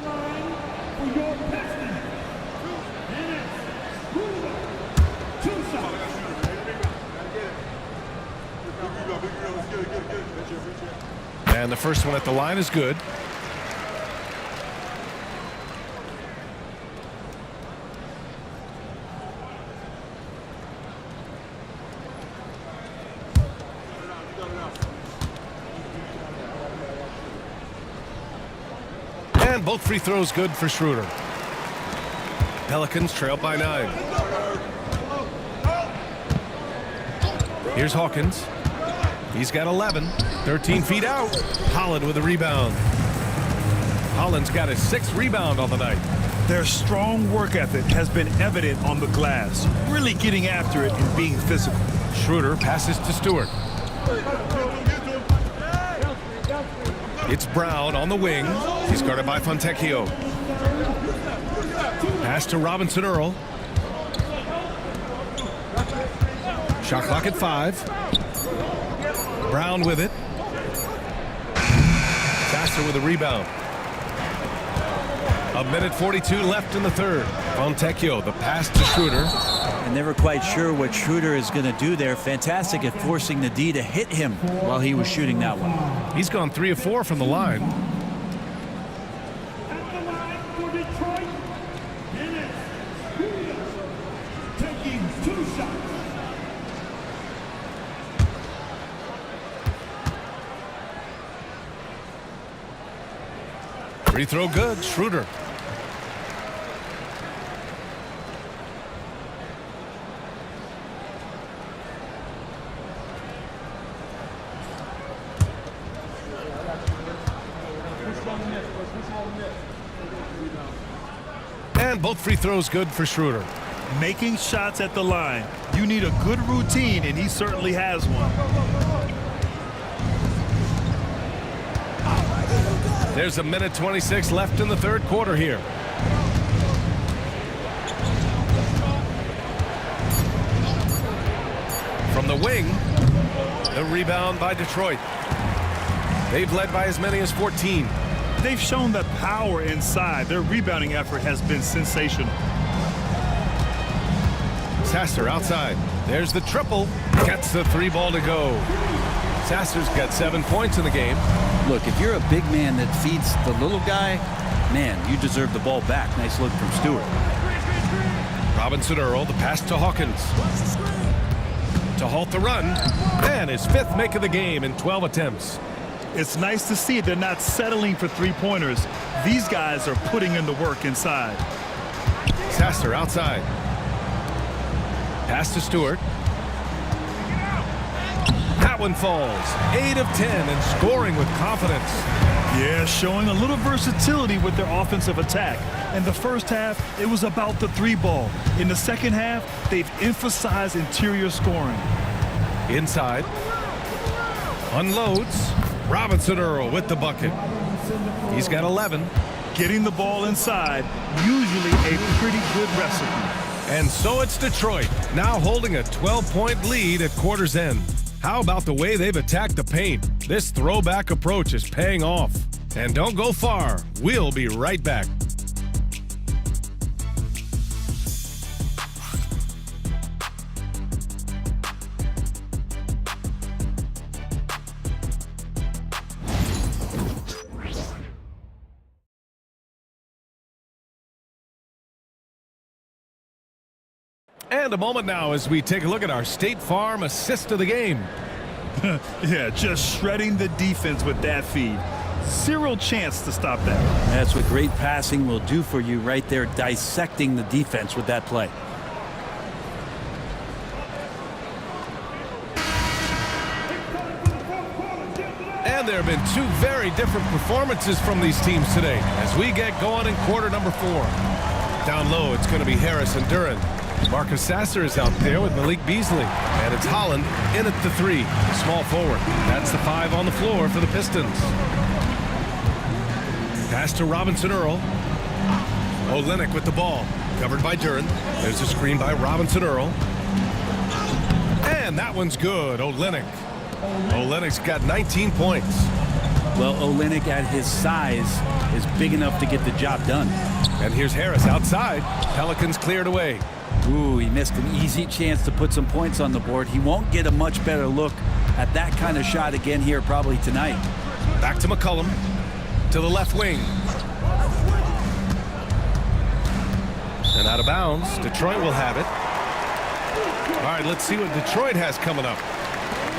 And the first one at the line is good. And both free throws good for Schroeder. Pelicans trail by 9. Here's Hawkins. He's got 11. 13 feet out. Holland with a rebound. Holland's got his 6th rebound on the night. Their strong work ethic has been evident on the glass, really getting after it and being physical. Schroeder passes to Stewart. It's Brown on the wing. He's guarded by Fontecchio. Pass to Robinson Earl. Shot clock at 5. Brown with it. Sasser with a rebound. 1:42 left in the third. Fontecchio, the pass to Schroeder. And never quite sure what Schroeder is going to do there. Fantastic at forcing the D to hit him while he was shooting that one. He's gone 3 of 4 from the line. At the line for Detroit, Dennis Williams, taking 2 shots. Free throw good. Schroeder. And both free throws good for Schroeder. Making shots at the line. You need a good routine, and he certainly has one. There's 1:26 left in the third quarter here. From the wing, the rebound by Detroit. They've led by as many as 14. They've shown that power inside. Their rebounding effort has been sensational. Sasser outside. There's the triple. Gets the 3 ball to go. Sasser's got 7 points in the game. Look, if you're a big man that feeds the little guy, man, you deserve the ball back. Nice look from Stewart. Robinson Earl, the pass to Hawkins. To halt the run. And his 5th make of the game in 12 attempts. It's nice to see they're not settling for 3-pointers. These guys are putting in the work inside. Sasser outside. Pass to Stewart. That one falls. 8 of 10 and scoring with confidence. Yeah, showing a little versatility with their offensive attack. In the first half, it was about the 3 ball. In the second half, they've emphasized interior scoring. Inside. Unloads. Robinson Earl with the bucket. He's got 11. Getting the ball inside, usually a pretty good recipe. And so it's Detroit, now holding a 12-point lead at quarter's end. How about the way they've attacked the paint? This throwback approach is paying off. And don't go far. We'll be right back. And a moment now as we take a look at our State Farm assist of the game. Yeah, just shredding the defense with that feed. 0 chance to stop that. That's what great passing will do for you right there, dissecting the defense with that play. And there have been 2 very different performances from these teams today as we get going in quarter number 4. Down low, it's going to be Harris and Duran. Marcus Sasser is out there with Malik Beasley. And it's Holland in at the 3, small forward. That's the 5 on the floor for the Pistons. Pass to Robinson Earl. Olynyk with the ball. Covered by Duran. There's a screen by Robinson Earl. And that one's good. Olynyk. Olynyk's got 19 points. Well, Olynyk at his size is big enough to get the job done. And here's Harris outside. Pelicans cleared away. Ooh, he missed an easy chance to put some points on the board. He won't get a much better look at that kind of shot again here probably tonight. Back to McCollum. To the left wing. And out of bounds. Detroit will have it. All right, let's see what Detroit has coming up.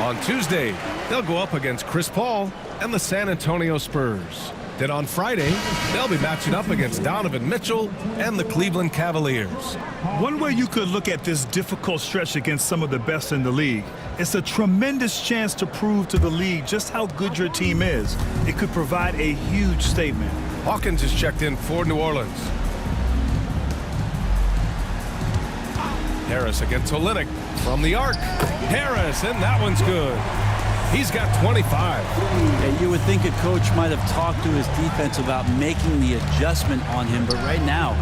On Tuesday, they'll go up against Chris Paul and the San Antonio Spurs. Then on Friday, they'll be matching up against Donovan Mitchell and the Cleveland Cavaliers. One way you could look at this difficult stretch against some of the best in the league, it's a tremendous chance to prove to the league just how good your team is. It could provide a huge statement. Hawkins is checked in for New Orleans. Harris against Olynyk from the arc. Harris, and that one's good. He's got 25. Yeah, you would think a coach might have talked to his defense about making the adjustment on him, but right now,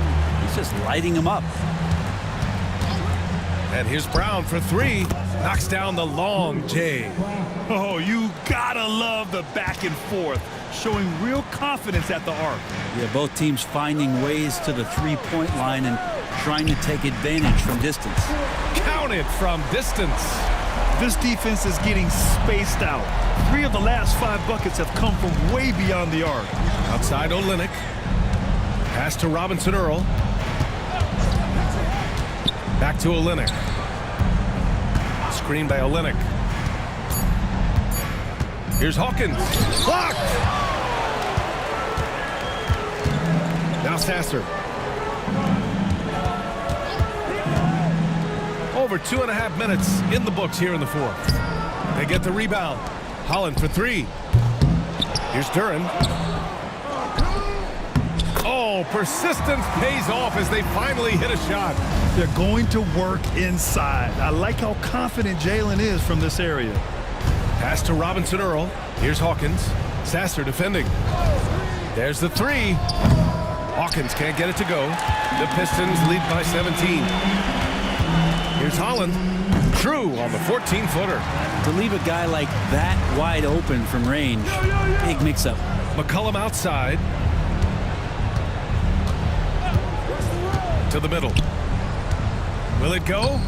he's just lighting him up. And here's Brown for three. Knocks down the long J. Oh, you gotta love the back and forth, showing real confidence at the arc. Yeah, both teams finding ways to the three-point line and trying to take advantage from distance. Counted from distance. This defense is getting spaced out. 3 of the last 5 buckets have come from way beyond the arc. Outside Olynyk. Pass to Robinson Earl. Back to Olynyk. Screen by Olynyk. Here's Hawkins. Blocked! Now Sasser. Over 2.5 minutes in the books here in the fourth. They get the rebound. Holland for three. Here's Duren. Oh, persistence pays off as they finally hit a shot. They're going to work inside. I like how confident Jalen is from this area. Pass to Robinson Earl. Here's Hawkins. Sasser defending. There's the three. Hawkins can't get it to go. The Pistons lead by 17. Here's Holland. True on the 14-footer. To leave a guy like that wide open from range, big mix-up. McCollum outside. To the middle. Will it go?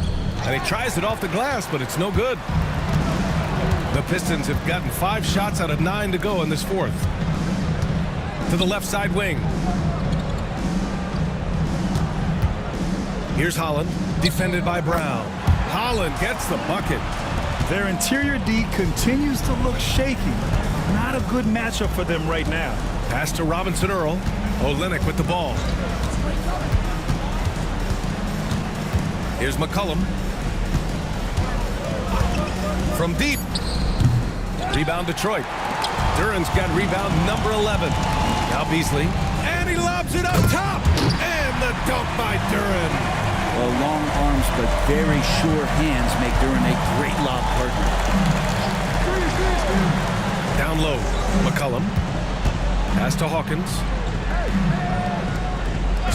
And he tries it off the glass, but it's no good. The Pistons have gotten 5 shots out of 9 to go in this fourth. To the left side wing. Here's Holland, defended by Brown. Holland gets the bucket. Their interior D continues to look shaky. Not a good matchup for them right now. Pass to Robinson Earl. Olynyk with the ball. Here's McCollum. From deep. Rebound Detroit. Duren's got rebound number 11. Now Beasley. And he lobs it up top. And the dunk by Duren. Well, long arms but very sure hands make Duren a great lob partner. Down low. McCollum. Pass to Hawkins.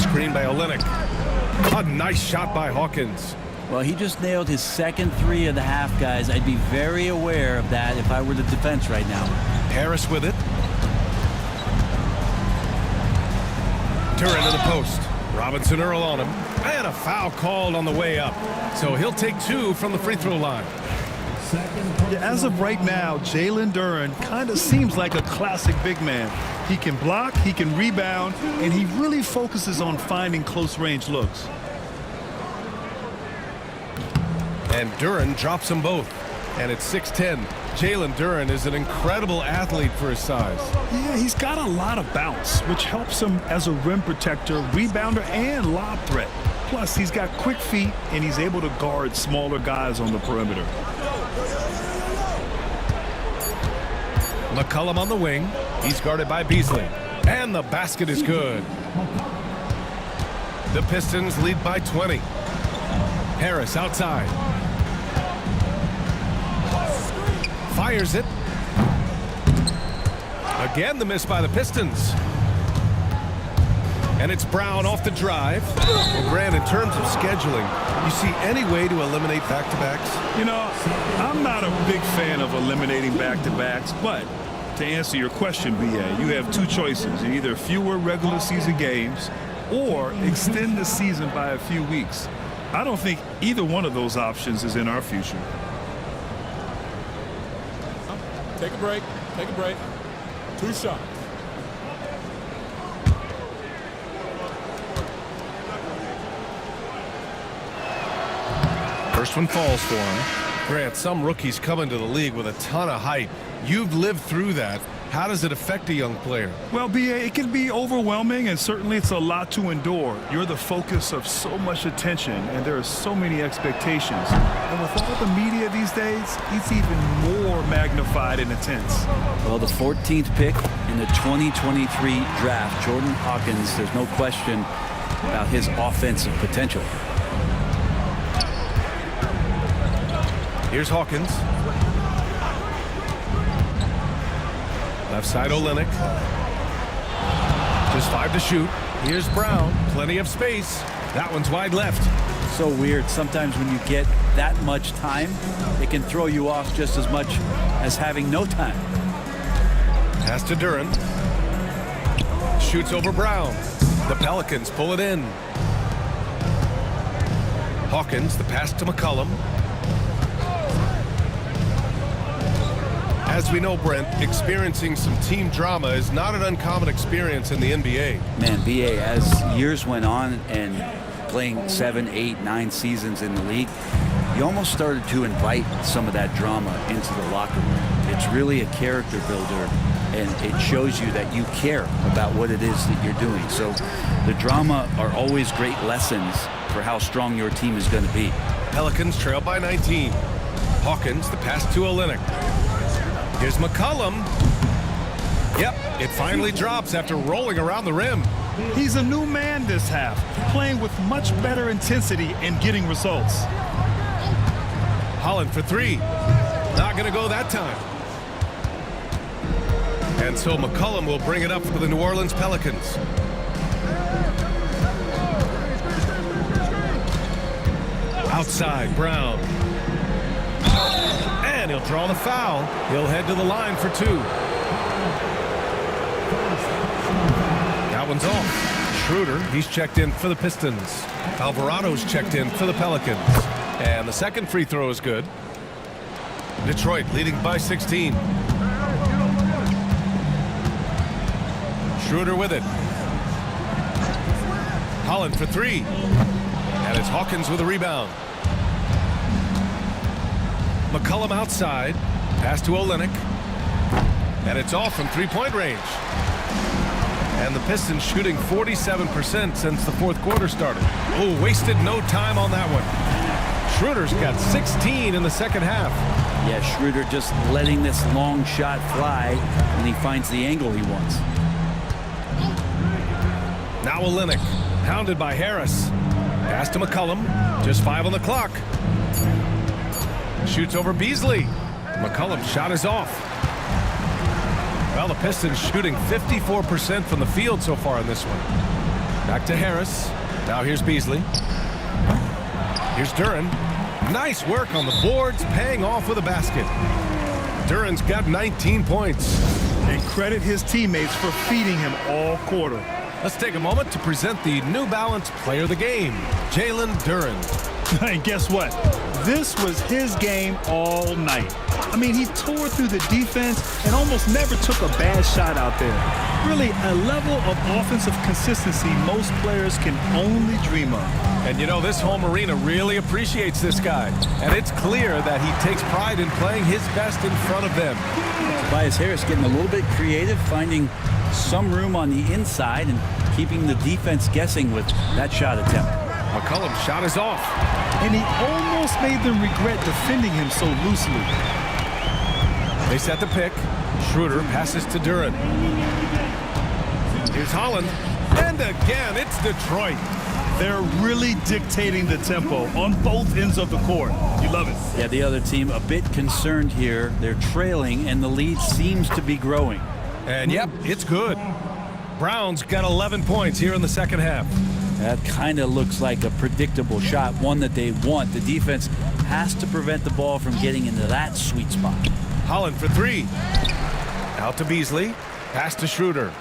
Screen by Olynyk. A nice shot by Hawkins. Well, he just nailed his second 3 of the half, guys. I'd be very aware of that if I were the defense right now. Harris with it. Duren to the post. Robinson Earl on him. And a foul called on the way up. So he'll take 2 from the free throw line. Yeah, as of right now, Jalen Duren kind of seems like a classic big man. He can block, he can rebound, and he really focuses on finding close-range looks. And Duren drops them both. And it's 6-10. Jalen Duren is an incredible athlete for his size. Yeah, he's got a lot of bounce, which helps him as a rim protector, rebounder, and lob threat. Plus, he's got quick feet, and he's able to guard smaller guys on the perimeter. McCollum on the wing. He's guarded by Beasley. And the basket is good. The Pistons lead by 20. Harris outside. Fires it. Again, the miss by the Pistons. And it's Brown off the drive. Well, Grant, in terms of scheduling, you see any way to eliminate back-to-backs? You know, I'm not a big fan of eliminating back-to-backs, but to answer your question, B.A., you have 2 choices. Either fewer regular season games or extend the season by a few weeks. I don't think either one of those options is in our future. Take a break. Take a break. 2 shots. First one falls for him. Grant, some rookies come into the league with a ton of height. You've lived through that. How does it affect a young player? Well, BA, it can be overwhelming, and certainly it's a lot to endure. You're the focus of so much attention, and there are so many expectations. And with all the media these days, it's even more magnified and intense. Well, the 14th pick in the 2023 draft, Jordan Hawkins, there's no question about his offensive potential. Here's Hawkins. Left side Olynyk. Just 5 to shoot. Here's Brown. Plenty of space. That one's wide left. So weird. Sometimes when you get that much time, it can throw you off just as much as having no time. Pass to Duren. Shoots over Brown. The Pelicans pull it in. Hawkins, the pass to McCollum. As we know, Brent, experiencing some team drama is not an uncommon experience in the NBA. Man, BA, as years went on and playing 7, 8, 9 seasons in the league, you almost started to invite some of that drama into the locker room. It's really a character builder, and it shows you that you care about what it is that you're doing. So the drama are always great lessons for how strong your team is going to be. Pelicans trail by 19. Hawkins, the pass to Olynyk. Here's McCollum. Yep, it finally drops after rolling around the rim. He's a new man this half, playing with much better intensity and getting results. Holland for 3. Not going to go that time. And so McCollum will bring it up for the New Orleans Pelicans. Outside, Brown. And he'll draw the foul. He'll head to the line for 2. That one's off. Schroeder, he's checked in for the Pistons. Alvarado's checked in for the Pelicans. And the second free throw is good. Detroit leading by 16. Schroeder with it. Holland for 3. And it's Hawkins with a rebound. McCollum outside. Pass to Olynyk. And it's off from three-point range. And the Pistons shooting 47% since the fourth quarter started. Oh, wasted no time on that one. Schroeder's got 16 in the second half. Yeah, Schroeder just letting this long shot fly when he finds the angle he wants. Now Olynyk, hounded by Harris. Pass to McCollum. Just 5 on the clock. Shoots over Beasley. McCollum's shot is off. Well, the Pistons shooting 54% from the field so far in this one. Back to Harris. Now here's Beasley. Here's Duren. Nice work on the boards, paying off with a basket. Duren's got 19 points. And credit his teammates for feeding him all quarter. Let's take a moment to present the New Balance Player of the Game, Jalen Duren. And guess what? This was his game all night. I mean, he tore through the defense and almost never took a bad shot out there. Really, a level of offensive consistency most players can only dream of. And you know, this home arena really appreciates this guy. And it's clear that he takes pride in playing his best in front of them. Tobias Harris getting a little bit creative, finding some room on the inside and keeping the defense guessing with that shot attempt. McCollum's shot is off. And he almost made them regret defending him so loosely. They set the pick. Schroeder passes to Duren. Here's Holland. And again, it's Detroit. They're really dictating the tempo on both ends of the court. You love it. Yeah, the other team a bit concerned here. They're trailing, and the lead seems to be growing. And yep, it's good. Brown's got 11 points here in the second half. That kind of looks like a predictable shot, one that they want. The defense has to prevent the ball from getting into that sweet spot. Holland for 3. Out to Beasley. Pass to Schroeder.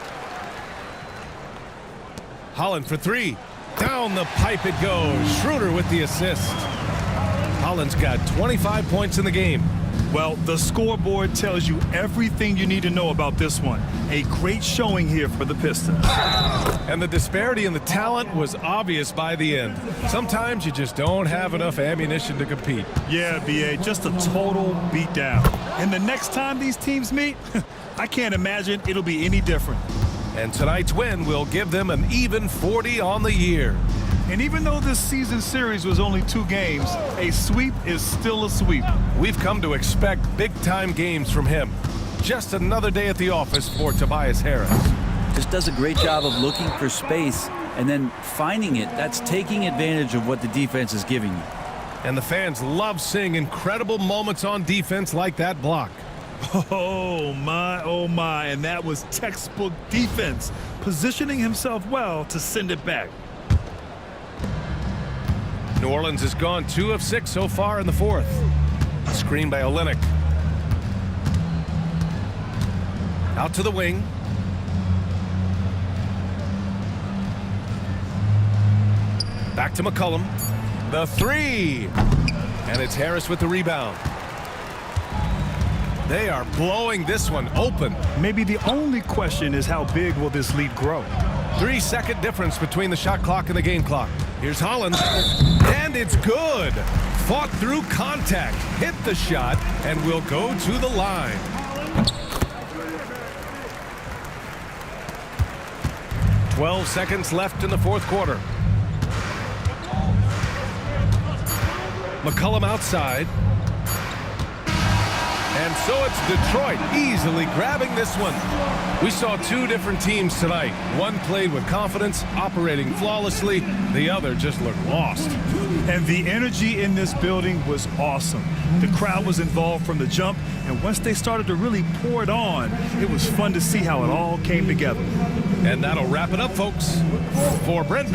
Holland for 3. Down the pipe it goes. Schroeder with the assist. Holland's got 25 points in the game. Well, the scoreboard tells you everything you need to know about this one. A great showing here for the Pistons. And the disparity in the talent was obvious by the end. Sometimes you just don't have enough ammunition to compete. Yeah, BA, just a total beatdown. And the next time these teams meet, I can't imagine it'll be any different. And tonight's win will give them an even 40 on the year. And even though this season series was only 2 games, a sweep is still a sweep. We've come to expect big-time games from him. Just another day at the office for Tobias Harris. Just does a great job of looking for space and then finding it. That's taking advantage of what the defense is giving you. And the fans love seeing incredible moments on defense like that block. Oh my, and that was textbook defense, positioning himself well to send it back. New Orleans has gone 2 of 6 so far in the 4th. A screen by Olynyk. Out to the wing. Back to McCollum. The 3. And it's Harris with the rebound. They are blowing this one open. Maybe the only question is how big will this lead grow? 3-second difference between the shot clock and the game clock. Here's Holland. And it's good. Fought through contact. Hit the shot and will go to the line. "12 seconds left in the 4th quarter. McCollum outside. And so it's Detroit easily grabbing this one. We saw 2 different teams tonight. One played with confidence, operating flawlessly. The other just looked lost. And the energy in this building was awesome. The crowd was involved from the jump, and once they started to really pour it on, it was fun to see how it all came together. And that'll wrap it up, folks. For Brent